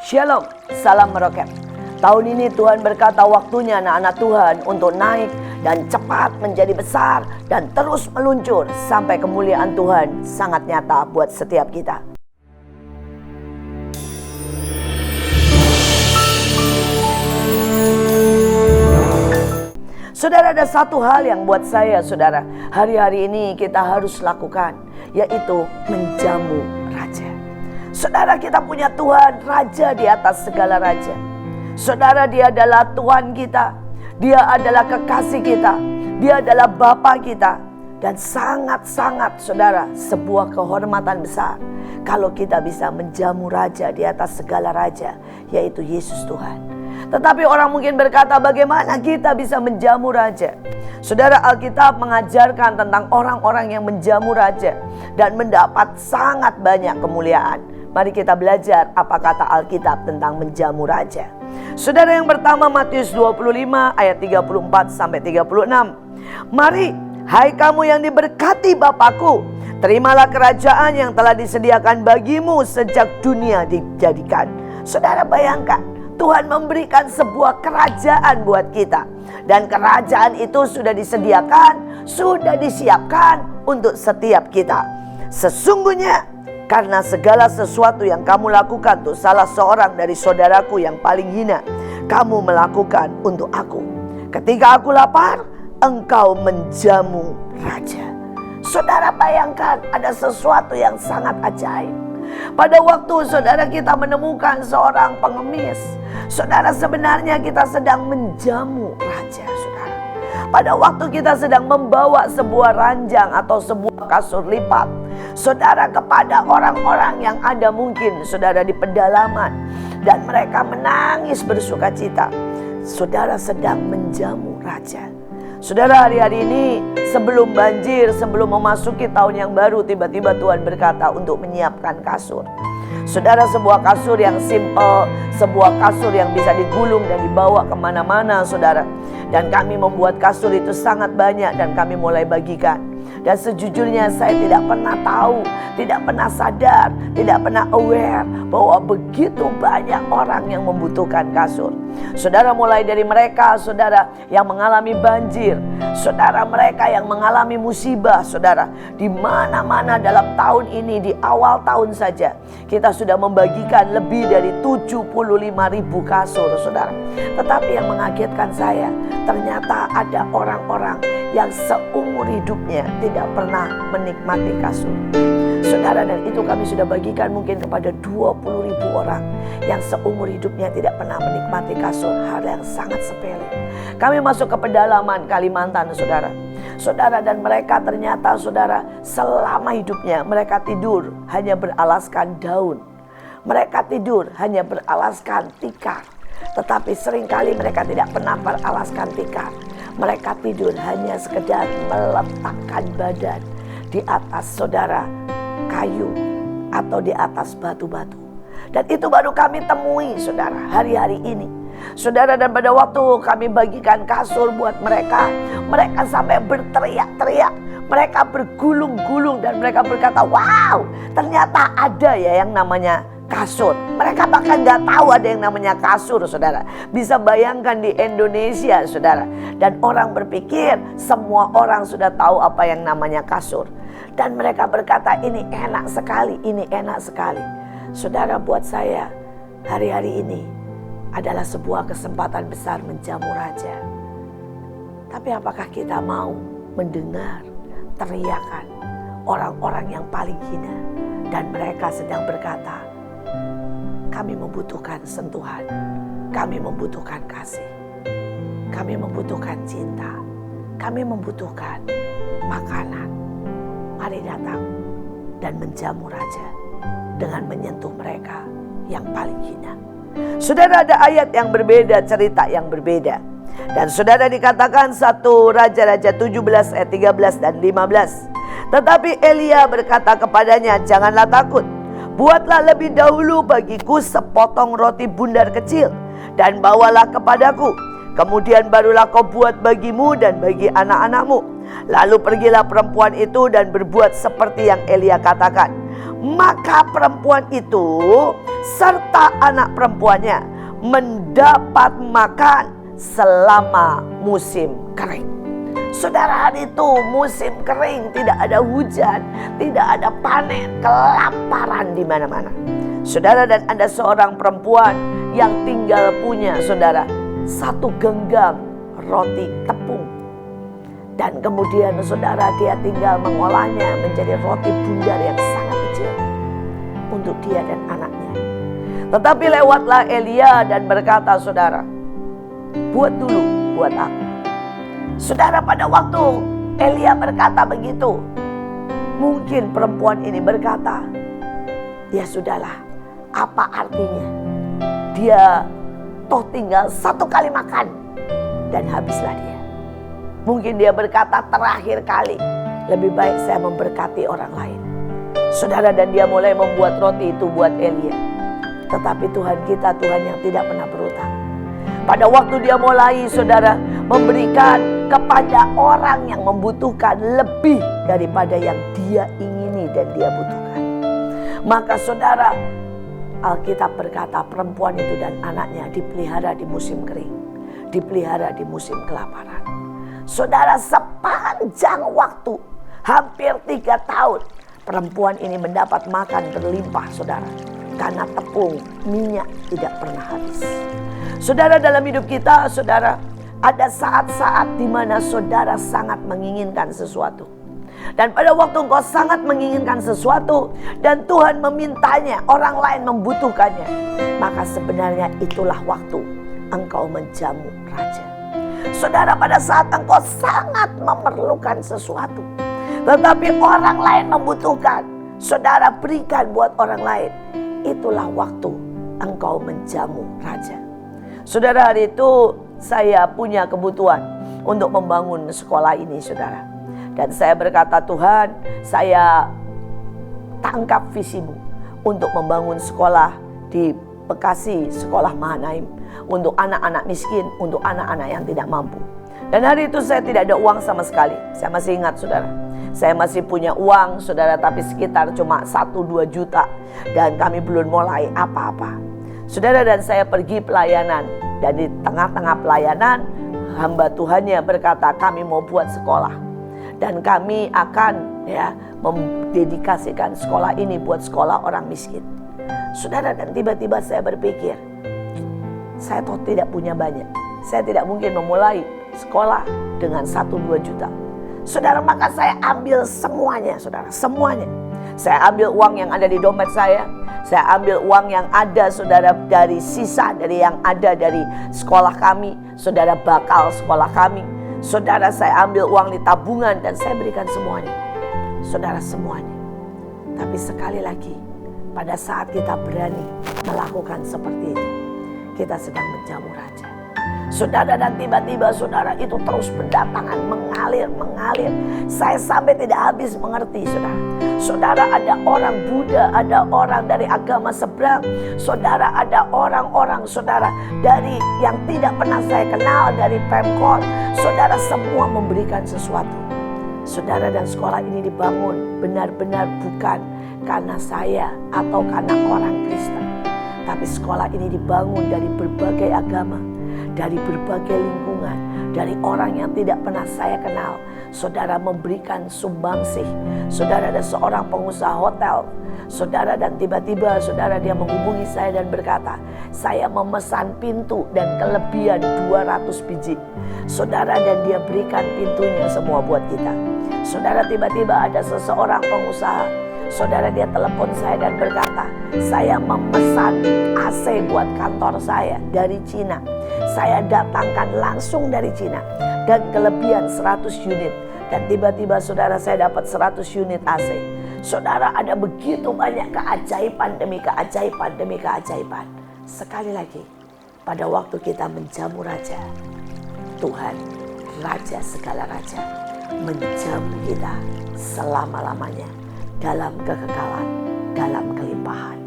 Shalom, salam meroket. Tahun ini Tuhan berkata waktunya anak-anak Tuhan untuk naik dan cepat menjadi besar dan terus meluncur sampai kemuliaan Tuhan sangat nyata buat setiap kita. Saudara, ada satu hal yang buat saya, saudara, hari-hari ini kita harus lakukan, yaitu menjamu raja. Saudara, kita punya Tuhan, raja di atas segala raja. Saudara, dia adalah Tuhan kita, dia adalah kekasih kita, dia adalah Bapa kita. Dan sangat-sangat, saudara, sebuah kehormatan besar kalau kita bisa menjamu raja di atas segala raja, yaitu Yesus Tuhan. Tetapi orang mungkin berkata, bagaimana kita bisa menjamu raja? Saudara, Alkitab mengajarkan tentang orang-orang yang menjamu raja dan mendapat sangat banyak kemuliaan. Mari kita belajar apa kata Alkitab tentang menjamu raja. Saudara, yang pertama Matius 25 ayat 34 sampai 36. Mari, hai kamu yang diberkati Bapakku, terimalah kerajaan yang telah disediakan bagimu sejak dunia dijadikan. Saudara, bayangkan, Tuhan memberikan sebuah kerajaan buat kita. Dan kerajaan itu sudah disediakan, sudah disiapkan untuk setiap kita. Sesungguhnya karena segala sesuatu yang kamu lakukan untuk salah seorang dari saudaraku yang paling hina, kamu melakukan untuk aku. Ketika aku lapar, engkau menjamu raja. Saudara, bayangkan, ada sesuatu yang sangat ajaib. Pada waktu saudara kita menemukan seorang pengemis, saudara, sebenarnya kita sedang menjamu raja, saudara. Pada waktu kita sedang membawa sebuah ranjang atau sebuah kasur lipat, saudara, kepada orang-orang yang ada mungkin saudara di pedalaman dan mereka menangis bersukacita, saudara sedang menjamu raja. Saudara, hari-hari ini sebelum banjir, sebelum memasuki tahun yang baru, tiba-tiba Tuhan berkata untuk menyiapkan kasur. Saudara, sebuah kasur yang simple, sebuah kasur yang bisa digulung dan dibawa kemana-mana, saudara. Dan kami membuat kasur itu sangat banyak dan kami mulai bagikan. Dan sejujurnya saya tidak pernah tahu, tidak pernah sadar, tidak pernah aware bahwa begitu banyak orang yang membutuhkan kasur. Saudara, mulai dari mereka, saudara, yang mengalami banjir, saudara, mereka yang mengalami musibah, saudara. Di mana-mana dalam tahun ini, di awal tahun saja, kita sudah membagikan lebih dari 75.000 kasur, saudara. Tetapi yang mengagetkan saya, ternyata ada orang-orang yang seumur hidupnya tidak pernah menikmati kasur. Saudara, dan itu kami sudah bagikan mungkin kepada 20.000 orang yang seumur hidupnya tidak pernah menikmati kasur. Hal yang sangat sepele. Kami masuk ke pedalaman Kalimantan, saudara. Saudara, dan mereka ternyata, saudara, selama hidupnya mereka tidur hanya beralaskan daun. Mereka tidur hanya beralaskan tikar. Tetapi seringkali mereka tidak pernah beralaskan tikar. Mereka tidur hanya sekedar meletakkan badan di atas, saudara, kayu atau di atas batu-batu. Dan itu baru kami temui, saudara, hari-hari ini. Saudara, dan pada waktu kami bagikan kasur buat mereka, mereka sampai berteriak-teriak. Mereka bergulung-gulung dan mereka berkata, wow, ternyata ada ya yang namanya kasur. Mereka bahkan gak tahu ada yang namanya kasur, saudara. Bisa bayangkan di Indonesia, saudara. Dan orang berpikir semua orang sudah tahu apa yang namanya kasur. Dan mereka berkata, ini enak sekali, ini enak sekali. Saudara, buat saya hari-hari ini adalah sebuah kesempatan besar menjamu raja. Tapi apakah kita mau mendengar teriakan orang-orang yang paling hina? Dan mereka sedang berkata, kami membutuhkan sentuhan, kami membutuhkan kasih, kami membutuhkan cinta, kami membutuhkan makanan. Mari datang dan menjamu raja dengan menyentuh mereka yang paling hina. Saudara, ada ayat yang berbeda, cerita yang berbeda. Dan saudara, dikatakan 1 Raja-Raja 17 ayat 13 dan 15. Tetapi Elia berkata kepadanya, janganlah takut. Buatlah lebih dahulu bagiku sepotong roti bundar kecil dan bawalah kepadaku. Kemudian barulah kau buat bagimu dan bagi anak-anakmu. Lalu pergilah perempuan itu dan berbuat seperti yang Elia katakan. Maka perempuan itu serta anak perempuannya mendapat makan selama musim kering. Saudara, hari itu musim kering, tidak ada hujan, tidak ada panen, kelaparan di mana-mana. Saudara, dan ada seorang perempuan yang tinggal punya, saudara, satu genggam roti tepung. Dan kemudian saudara, dia tinggal mengolahnya menjadi roti bundar yang sangat kecil untuk dia dan anaknya. Tetapi lewatlah Elia dan berkata, saudara, buat dulu buat aku. Saudara, pada waktu Elia berkata begitu, mungkin perempuan ini berkata, ya sudahlah, apa artinya? Dia toh tinggal satu kali makan dan habislah dia. Mungkin dia berkata, terakhir kali, lebih baik saya memberkati orang lain. Saudara, dan dia mulai membuat roti itu buat Elia. Tetapi Tuhan kita Tuhan yang tidak pernah berutang. Pada waktu dia mulai, saudara, memberikan kepada orang yang membutuhkan lebih daripada yang dia ingini dan dia butuhkan. Maka saudara, Alkitab berkata perempuan itu dan anaknya dipelihara di musim kering, dipelihara di musim kelaparan. Saudara, sepanjang waktu, hampir 3 tahun, perempuan ini mendapat makan berlimpah, saudara. Karena tepung, minyak tidak pernah habis. Saudara, dalam hidup kita, saudara, ada saat-saat di mana saudara sangat menginginkan sesuatu. Dan pada waktu engkau sangat menginginkan sesuatu dan Tuhan memintanya, orang lain membutuhkannya, maka sebenarnya itulah waktu engkau menjamu raja. Saudara, pada saat engkau sangat memerlukan sesuatu, tetapi orang lain membutuhkan, saudara berikan buat orang lain. Itulah waktu engkau menjamu raja. Saudara, hari itu saya punya kebutuhan untuk membangun sekolah ini, saudara. Dan saya berkata, Tuhan, saya tangkap visimu untuk membangun sekolah di Bekasi, sekolah Mahanaim, untuk anak-anak miskin, untuk anak-anak yang tidak mampu. Dan hari itu saya tidak ada uang sama sekali. Saya masih ingat, saudara. Saya masih punya uang, saudara, tapi sekitar cuma 1-2 juta. Dan kami belum mulai apa-apa. Saudara, dan saya pergi pelayanan. Dan di tengah-tengah pelayanan, hamba Tuhannya berkata, kami mau buat sekolah. Dan kami akan mendedikasikan sekolah ini buat sekolah orang miskin. Saudara, dan tiba-tiba saya berpikir, saya toh tidak punya banyak. Saya tidak mungkin memulai sekolah dengan 1-2 juta. Saudara, maka saya ambil semuanya, saudara, semuanya. Saya ambil uang yang ada di dompet saya ambil uang yang ada, saudara, dari sisa dari yang ada dari sekolah kami, saudara, bakal sekolah kami. Saudara, saya ambil uang di tabungan dan saya berikan semuanya. Saudara, semuanya. Tapi sekali lagi, pada saat kita berani melakukan seperti itu, kita sedang menjamu raja. Saudara, dan tiba-tiba saudara itu terus berdatangan, mengalir. Saya sampai tidak habis mengerti, saudara. Saudara, ada orang Buddha, ada orang dari agama seberang. Saudara, ada orang-orang, saudara, dari yang tidak pernah saya kenal, dari Pemkot. Saudara, semua memberikan sesuatu. Saudara, dan sekolah ini dibangun benar-benar bukan karena saya atau karena orang Kristen. Tapi sekolah ini dibangun dari berbagai agama, dari berbagai lingkungan, dari orang yang tidak pernah saya kenal. Saudara, memberikan sumbangsih. Saudara, ada seorang pengusaha hotel, saudara, dan tiba-tiba saudara dia menghubungi saya dan berkata, saya memesan pintu dan kelebihan 200 biji. Saudara, dan dia berikan pintunya semua buat kita. Saudara, tiba-tiba ada seseorang pengusaha, saudara, dia telepon saya dan berkata, saya memesan AC buat kantor saya dari Cina. Saya datangkan langsung dari Cina dan kelebihan 100 unit. Dan tiba-tiba saudara, saya dapat 100 unit AC. Saudara, ada begitu banyak keajaiban demi keajaiban demi keajaiban. Sekali lagi, pada waktu kita menjamu raja, Tuhan, raja segala raja, menjamu kita selama-lamanya dalam kekekalan, dalam kelimpahan.